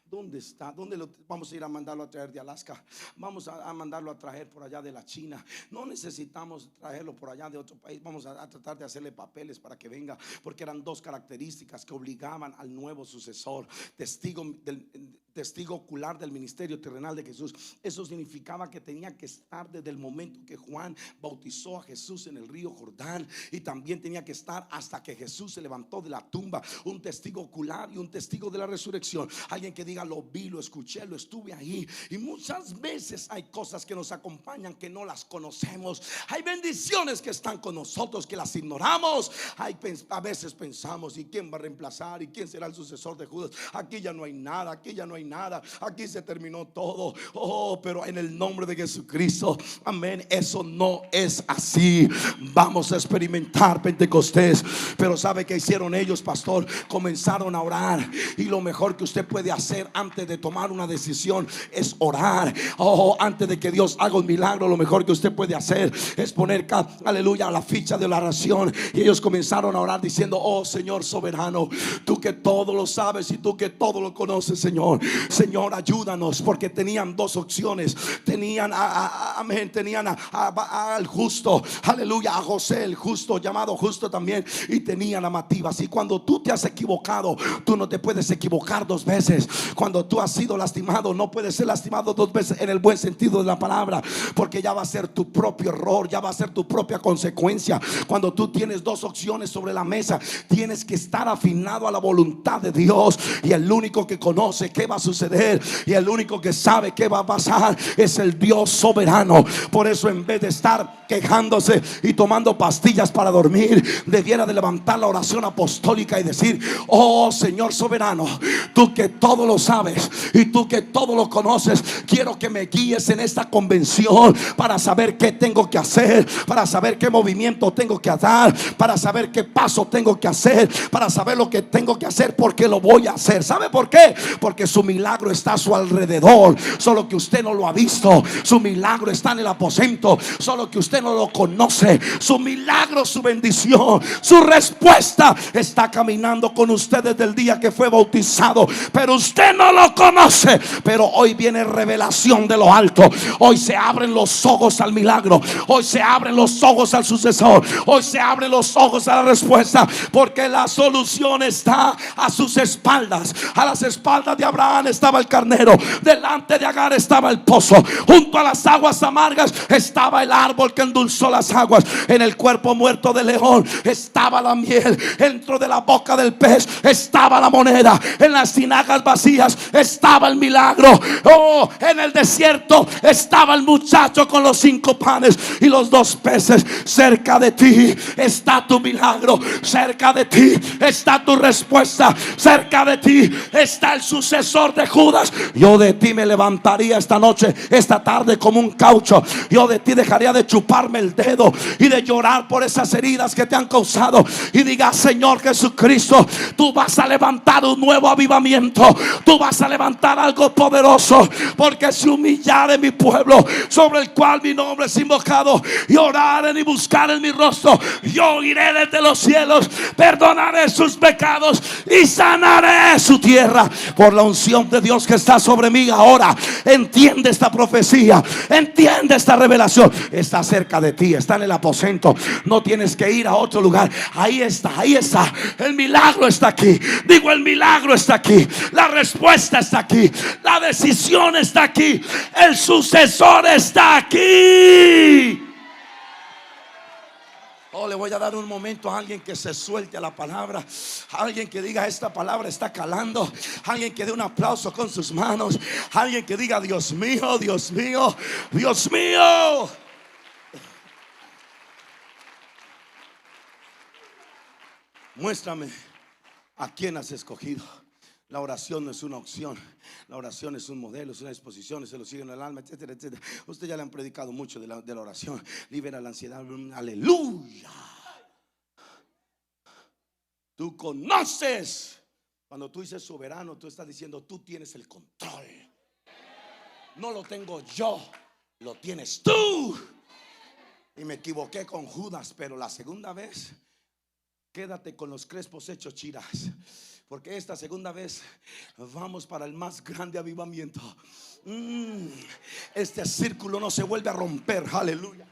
¿Dónde está? ¿Dónde vamos a ir a mandarlo a traer de Alaska? Vamos a mandarlo a traer por allá de la China. No necesitamos traerlo por allá de otro país. Vamos a tratar de hacerle papeles para que venga, porque eran dos características que obligaban al nuevo sucesor: testigo ocular del ministerio terrenal de Jesús. Eso significaba que tenía que estar desde el momento que Juan bautizó a Jesús en el río Jordán, y también tenía que estar hasta que Jesús se levantó de la tumba. Un testigo ocular y un testigo de la resurrección. Alguien que diga: lo vi, lo escuché, lo estuve ahí. Y muchas veces hay cosas que nos acompañan que no las conocemos. Hay bendiciones que están con nosotros que las ignoramos. A veces pensamos: ¿y quién va a reemplazar? ¿Y quién será el sucesor de Judas? Aquí ya no hay nada, aquí ya no hay hay nada, aquí se terminó todo. Oh, pero en el nombre de Jesucristo, amén, eso no es así. Vamos a experimentar Pentecostés. Pero ¿sabe qué hicieron ellos, pastor? Comenzaron a orar. Y lo mejor que usted puede hacer antes de tomar una decisión es orar. Oh, antes de que Dios haga un milagro, lo mejor que usted puede hacer es poner, aleluya, la ficha de la oración. Y ellos comenzaron a orar diciendo: oh Señor soberano, tú que todo lo sabes y tú que todo lo conoces, Señor, Señor, ayúdanos. Porque tenían dos opciones. Tenían amén, tenían al justo, aleluya, a José el justo, llamado justo también, y tenían a Matías. Y cuando tú te has equivocado, tú no te puedes equivocar dos veces. Cuando tú has sido lastimado, no puedes ser lastimado dos veces en el buen sentido de la palabra, porque ya va a ser tu propio error, ya va a ser tu propia consecuencia. Cuando tú tienes dos opciones sobre la mesa, tienes que estar afinado a la voluntad de Dios. Y el único que conoce qué va a suceder y el único que sabe qué va a pasar es el Dios soberano. Por eso, en vez de estar quejándose y tomando pastillas para dormir, debiera de levantar la oración apostólica y decir: oh Señor soberano, tú que todo lo sabes y tú que todo lo conoces, quiero que me guíes en esta convención para saber qué tengo que hacer, para saber qué movimiento tengo que dar, para saber qué paso tengo que hacer, para saber lo que tengo que hacer, porque lo voy a hacer. ¿Sabe por qué? Porque su milagro está a su alrededor, solo que usted no lo ha visto. Su milagro está en el aposento, solo que usted no lo conoce. Su milagro, su bendición, su respuesta está caminando con usted desde el día que fue bautizado, pero usted no lo conoce. Pero hoy viene revelación de lo alto. Hoy se abren los ojos al milagro. Hoy se abren los ojos al sucesor. Hoy se abren los ojos a la respuesta, porque la solución está a sus espaldas. A las espaldas de Abraham estaba el carnero, delante de Agar estaba el pozo, junto a las aguas amargas estaba el árbol que endulzó las aguas, en el cuerpo muerto del león estaba la miel, dentro de la boca del pez estaba la moneda, en las tinajas vacías estaba el milagro. Oh, en el desierto estaba el muchacho con los 5 panes y los 2 peces. Cerca de ti está tu milagro, cerca de ti está tu respuesta, cerca de ti está el sucesor de Judas. Yo de ti me levantaría esta noche, esta tarde, como un caucho. Yo de ti dejaría de chuparme el dedo y de llorar por esas heridas que te han causado, y diga: Señor Jesucristo, tú vas a levantar un nuevo avivamiento, tú vas a levantar algo poderoso. Porque si humillare mi pueblo, sobre el cual mi nombre es invocado, y oraren y buscaren mi rostro, yo iré desde los cielos, perdonaré sus pecados y sanaré su tierra. Por la unción de Dios que está sobre mí ahora, entiende esta profecía, entiende esta revelación. Está cerca de ti, está en el aposento. No tienes que ir a otro lugar. Ahí está, ahí está. El milagro está aquí. Digo, el milagro está aquí. La respuesta está aquí. La decisión está aquí. El sucesor está aquí. Oh, le voy a dar un momento a alguien que se suelte a la palabra, a alguien que diga: esta palabra está calando, a alguien que dé un aplauso con sus manos, a alguien que diga: Dios mío, Dios mío, Dios mío. Muéstrame a quién has escogido. La oración no es una opción, la oración es un modelo, es una disposición, se lo sigue en el alma, etcétera, etcétera. Usted ya le han predicado mucho de la oración. Libera la ansiedad, aleluya. Tú conoces. Cuando tú dices soberano, tú estás diciendo: tú tienes el control. No lo tengo yo, lo tienes tú. Y me equivoqué con Judas, pero la segunda vez, quédate con los crespos hechos chiras, porque esta segunda vez vamos para el más grande avivamiento. Este círculo no se vuelve a romper. Aleluya.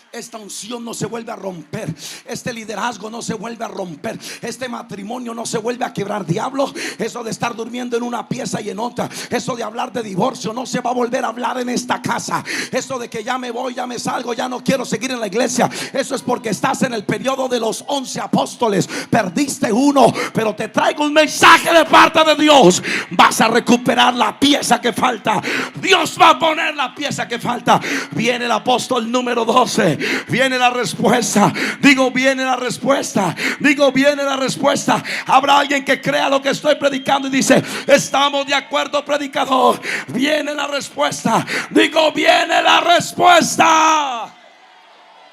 Esta unción no se vuelve a romper. Este liderazgo no se vuelve a romper. Este matrimonio no se vuelve a quebrar. Diablo, eso de estar durmiendo en una pieza y en otra, eso de hablar de divorcio, no se va a volver a hablar en esta casa. Eso de que ya me voy, ya me salgo, ya no quiero seguir en la iglesia, eso es porque estás en el periodo de los 11 apóstoles. Perdiste uno, pero te traigo un mensaje de parte de Dios. Vas a recuperar la pieza que falta. Dios va a poner la pieza que falta. Viene el apóstol número 12. viene la respuesta. Digo, viene la respuesta. Digo, viene la respuesta. Habrá alguien que crea lo que estoy predicando y dice: estamos de acuerdo, predicador. Viene la respuesta. Digo, viene la respuesta.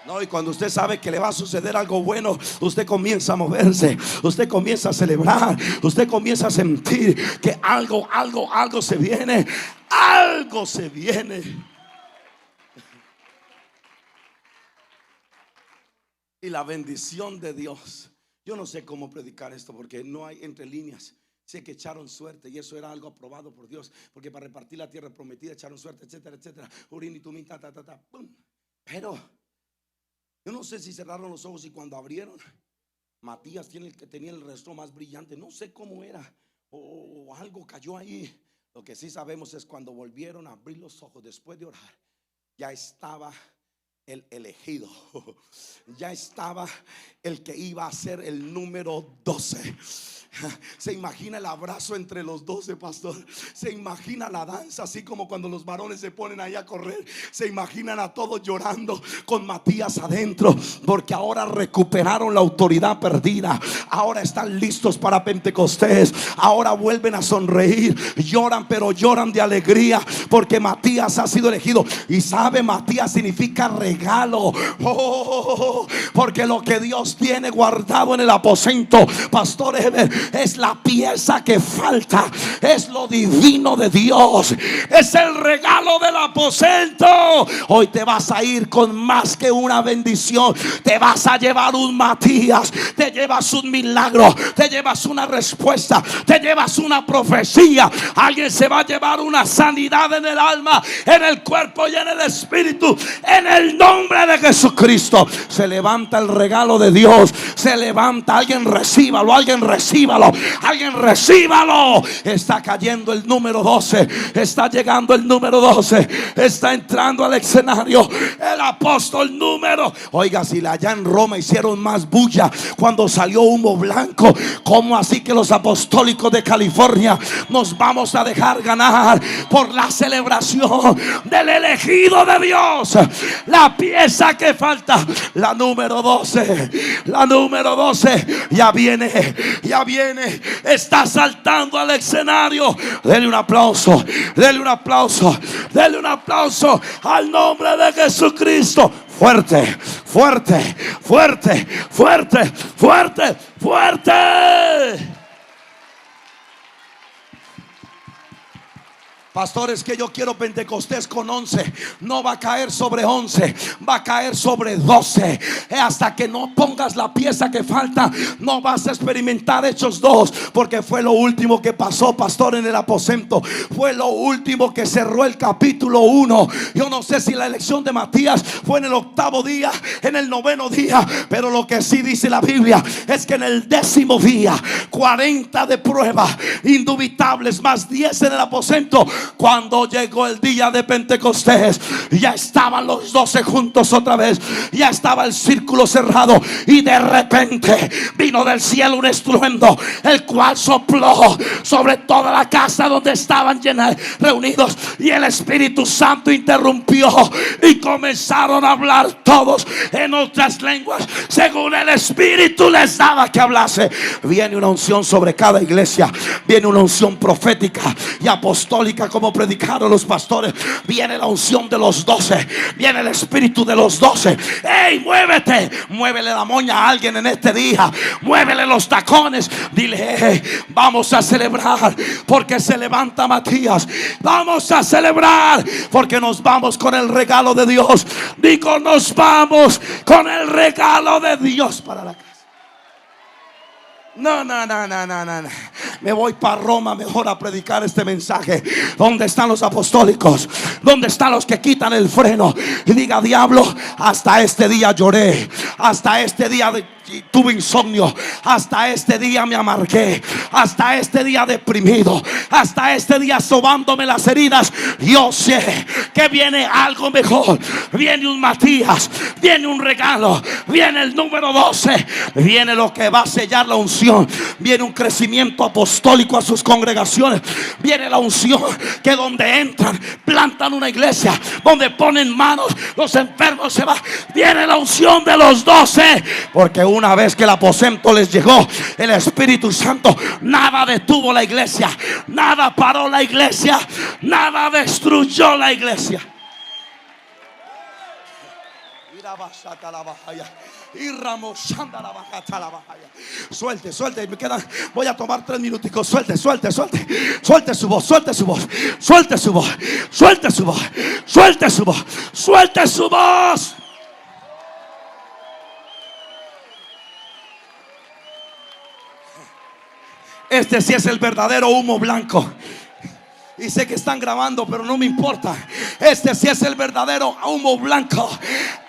No, y cuando usted sabe que le va a suceder algo bueno, usted comienza a moverse, usted comienza a celebrar, usted comienza a sentir que algo se viene, algo se viene. Y la bendición de Dios. Yo no sé cómo predicar esto porque no hay entre líneas. Sé que echaron suerte y eso era algo aprobado por Dios, porque para repartir la tierra prometida echaron suerte, etcétera, etcétera. Urín y tumín, ta, ta, ta, ta, pum. Pero yo no sé si cerraron los ojos y cuando abrieron, Matías tiene el que tenía el rostro más brillante. No sé cómo era o algo cayó ahí. Lo que sí sabemos es cuando volvieron a abrir los ojos después de orar, ya estaba el elegido. Ya estaba el que iba a ser el número 12. Se imagina el abrazo entre los 12, pastor. Se imagina la danza, así como cuando los varones se ponen ahí a correr. Se imaginan a todos llorando con Matías adentro, porque ahora recuperaron la autoridad perdida. Ahora están listos para Pentecostés. Ahora vuelven a sonreír. Lloran, pero lloran de alegría porque Matías ha sido elegido. Y sabe, Matías significa regalo. Porque lo que Dios tiene guardado en el aposento, pastor Eber, es la pieza que falta. Es lo divino de Dios. Es el regalo del aposento. Hoy te vas a ir con más que una bendición. Te vas a llevar un Matías. Te llevas un milagro. Te llevas una respuesta. Te llevas una profecía. Alguien se va a llevar una sanidad en el alma, en el cuerpo y en el espíritu. En el nombre de Jesucristo. Se levanta el regalo de Dios. Se levanta. Alguien recíbalo. Alguien recíbalo. Alguien recíbalo. Está cayendo el número 12. Está llegando el número 12. Está entrando al escenario el apóstol número. Oiga, si allá en Roma hicieron más bulla cuando salió humo blanco, ¿cómo así que los apostólicos de California nos vamos a dejar ganar por la celebración del elegido de Dios? La pieza que falta, la número 12. La número 12 ya viene. Ya viene. Está saltando al escenario. Denle un aplauso. Denle un aplauso. Denle un aplauso al nombre de Jesucristo. Fuerte, fuerte, fuerte, fuerte, fuerte, fuerte. Pastores, que yo quiero Pentecostés con 11. No va a caer sobre 11, va a caer sobre 12. Hasta que no pongas la pieza que falta, no vas a experimentar Hechos 2. Porque fue lo último que pasó, pastor, en el aposento. Fue lo último que cerró el capítulo 1. Yo no sé si la elección de Matías fue en el 8º día, en el 9º día, pero lo que sí dice la Biblia es que en el 10º día, 40 de prueba indubitables más 10 en el aposento. Cuando llegó el día de Pentecostés, ya estaban los 12 juntos otra vez. Ya estaba el círculo cerrado. Y de repente vino del cielo un estruendo, el cual sopló sobre toda la casa donde estaban reunidos. Y el Espíritu Santo interrumpió y comenzaron a hablar todos en otras lenguas, según el Espíritu les daba que hablase. Viene una unción sobre cada iglesia. Viene una unción profética y apostólica, como predicaron los pastores. Viene la unción de los 12. Viene el espíritu de los 12. ¡Ey, muévete! Muévele la moña a alguien en este día. Muévele los tacones. Dile: hey, vamos a celebrar porque se levanta Matías. Vamos a celebrar porque nos vamos con el regalo de Dios. Digo, nos vamos con el regalo de Dios para la casa. No. Me voy para Roma mejor a predicar este mensaje. ¿Dónde están los apostólicos? ¿Dónde están los que quitan el freno? Y diga: diablo, hasta este día lloré. Hasta este día tuve insomnio, hasta este día me amargué, hasta este día deprimido, hasta este día sobándome las heridas. Yo sé que viene algo mejor. Viene un Matías, viene un regalo, viene el número 12, viene lo que va a sellar la unción, viene un crecimiento apostólico a sus congregaciones, viene la unción que donde entran plantan una iglesia, donde ponen manos los enfermos se van. Viene la unción de los 12, porque una vez que el aposento les llegó, el Espíritu Santo, nada detuvo la iglesia, nada paró la iglesia, nada destruyó la iglesia. Suelte, me quedan, voy a tomar 3 minuticos. Suelte su voz, suelte su voz, suelte su voz, suelte su voz, suelte su voz, suelte su voz. Este sí es el verdadero humo blanco. Y sé que están grabando, pero no me importa. Este sí es el verdadero humo blanco.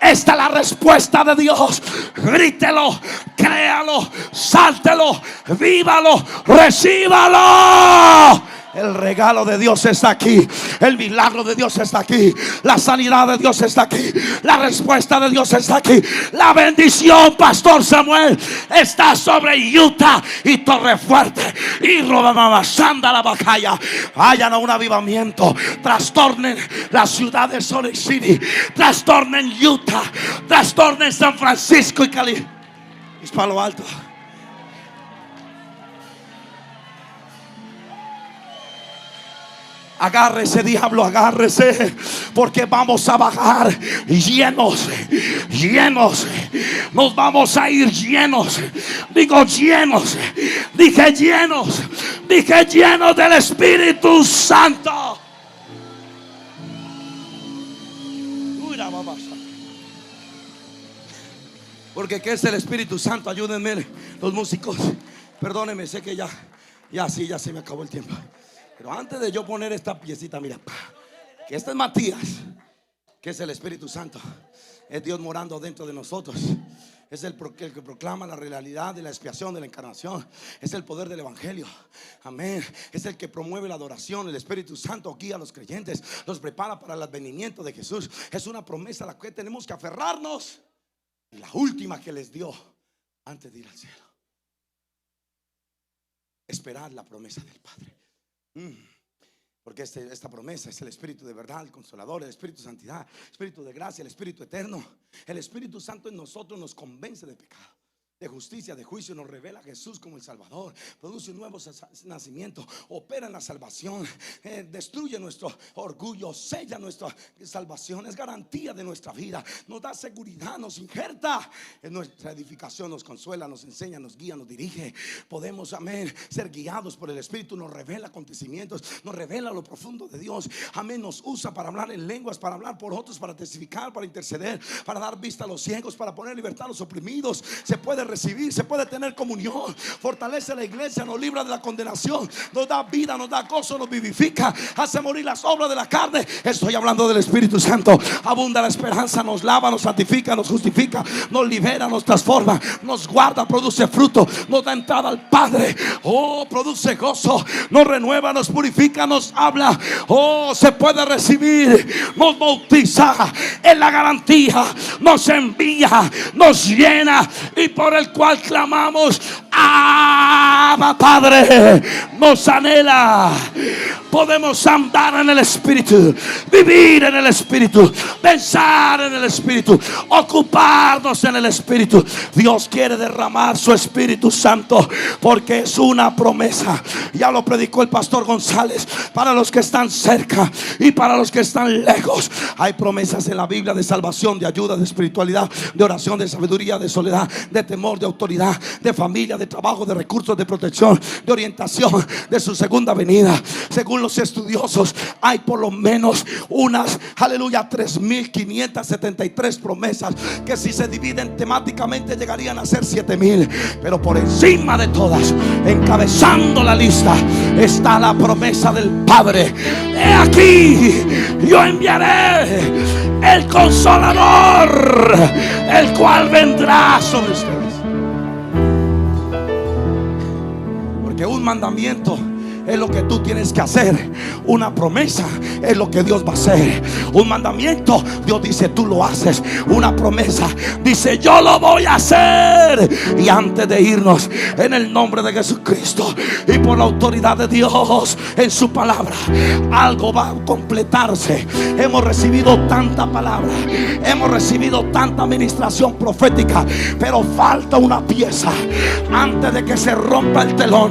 Esta es la respuesta de Dios. Grítelo, créalo, sáltelo, vívalo, recíbalo. El regalo de Dios está aquí. El milagro de Dios está aquí. La sanidad de Dios está aquí. La respuesta de Dios está aquí. La bendición, Pastor Samuel, está sobre Utah y Torrefuerte y Robamamazanda, la Bacaya. Vayan a un avivamiento. Trastornen la ciudad de Salt Lake City. Trastornen Utah. Trastornen San Francisco y Cali. Y Palo Alto. Agárrese, diablo, agárrese, porque vamos a bajar llenos. Nos vamos a ir llenos. Digo llenos. Dije llenos. Dije llenos del Espíritu Santo. Porque ¿qué es el Espíritu Santo? Ayúdenme los músicos. Perdónenme, sé que ya se me acabó el tiempo. Pero antes de yo poner esta piecita, mira, que este es Matías, que es el Espíritu Santo. Es Dios morando dentro de nosotros. Es el que proclama la realidad de la expiación, de la encarnación. Es el poder del evangelio. Amén. Es el que promueve la adoración. El Espíritu Santo guía a los creyentes, los prepara para el advenimiento de Jesús. Es una promesa a la que tenemos que aferrarnos. Y la última que les dio antes de ir al cielo: esperar la promesa del Padre. Porque esta promesa es el Espíritu de verdad, el Consolador, el Espíritu de santidad, el Espíritu de gracia, el Espíritu eterno. El Espíritu Santo en nosotros nos convence de pecado, de justicia, de juicio. Nos revela a Jesús como el Salvador. Produce un nuevo nacimiento. Opera en la salvación. Destruye nuestro orgullo. Sella nuestra salvación. Es garantía de nuestra vida. Nos da seguridad. Nos injerta en nuestra edificación. Nos consuela, nos enseña, nos guía, nos dirige. Podemos, amén, ser guiados por el Espíritu. Nos revela acontecimientos. Nos revela lo profundo de Dios. Amén. Nos usa para hablar en lenguas, para hablar por otros, para testificar, para interceder, para dar vista a los ciegos, para poner libertad a los oprimidos. Se puede recibir, se puede tener comunión. Fortalece la iglesia, nos libra de la condenación, nos da vida, nos da gozo, nos vivifica, hace morir las obras de la carne. Estoy hablando del Espíritu Santo. Abunda la esperanza, nos lava, nos santifica, nos justifica, nos libera, nos transforma, nos guarda, produce fruto, nos da entrada al Padre. Oh, produce gozo, nos renueva, nos purifica, nos habla. Oh, se puede recibir, nos bautiza, es la garantía, nos envía, nos llena, y por el cual clamamos: Abba, Padre. Nos anhela. Podemos andar en el Espíritu, vivir en el Espíritu, pensar en el Espíritu, ocuparnos en el Espíritu. Dios quiere derramar su Espíritu Santo, porque es una promesa. Ya lo predicó el pastor González. Para los que están cerca y para los que están lejos, hay promesas en la Biblia de salvación, de ayuda, de espiritualidad, de oración, de sabiduría, de soledad, de temor, de autoridad, de familia, de trabajo, de recursos, de protección, de orientación, de su segunda venida. Según los estudiosos, hay por lo menos unas, aleluya, 3.573 promesas, que si se dividen temáticamente llegarían a ser 7.000. Pero por encima de todas, encabezando la lista, está la promesa del Padre. He aquí, yo enviaré el Consolador, el cual vendrá sobre ustedes. mandamiento es lo que tú tienes que hacer. Una promesa es lo que Dios va a hacer. Un mandamiento, Dios dice tú lo haces. Una promesa dice yo lo voy a hacer. Y antes de irnos, en el nombre de Jesucristo y por la autoridad de Dios en su palabra, algo va a completarse. Hemos recibido tanta palabra, hemos recibido tanta administración profética, pero falta una pieza antes de que se rompa el telón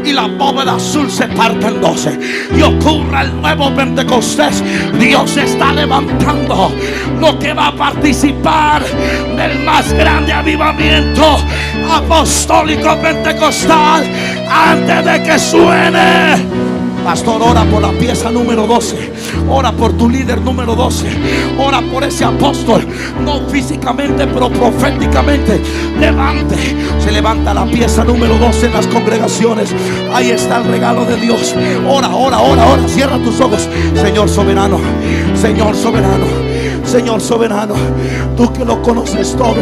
y la bóveda azul se parta en 12 y ocurra el nuevo Pentecostés. Dios está levantando lo que va a participar del más grande avivamiento apostólico pentecostal antes de que suene. Pastor, ora por la pieza número 12. Ora por tu líder número 12. Ora por ese apóstol, no físicamente pero proféticamente. Se levanta la pieza número 12 en las congregaciones. Ahí está el regalo de Dios. Ora, ora, ora, ora. Cierra tus ojos. Señor soberano, Señor soberano, Señor soberano, tú que lo conoces todo,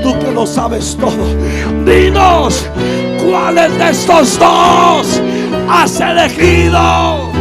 tú que lo sabes todo, dinos cuáles de estos dos has elegido.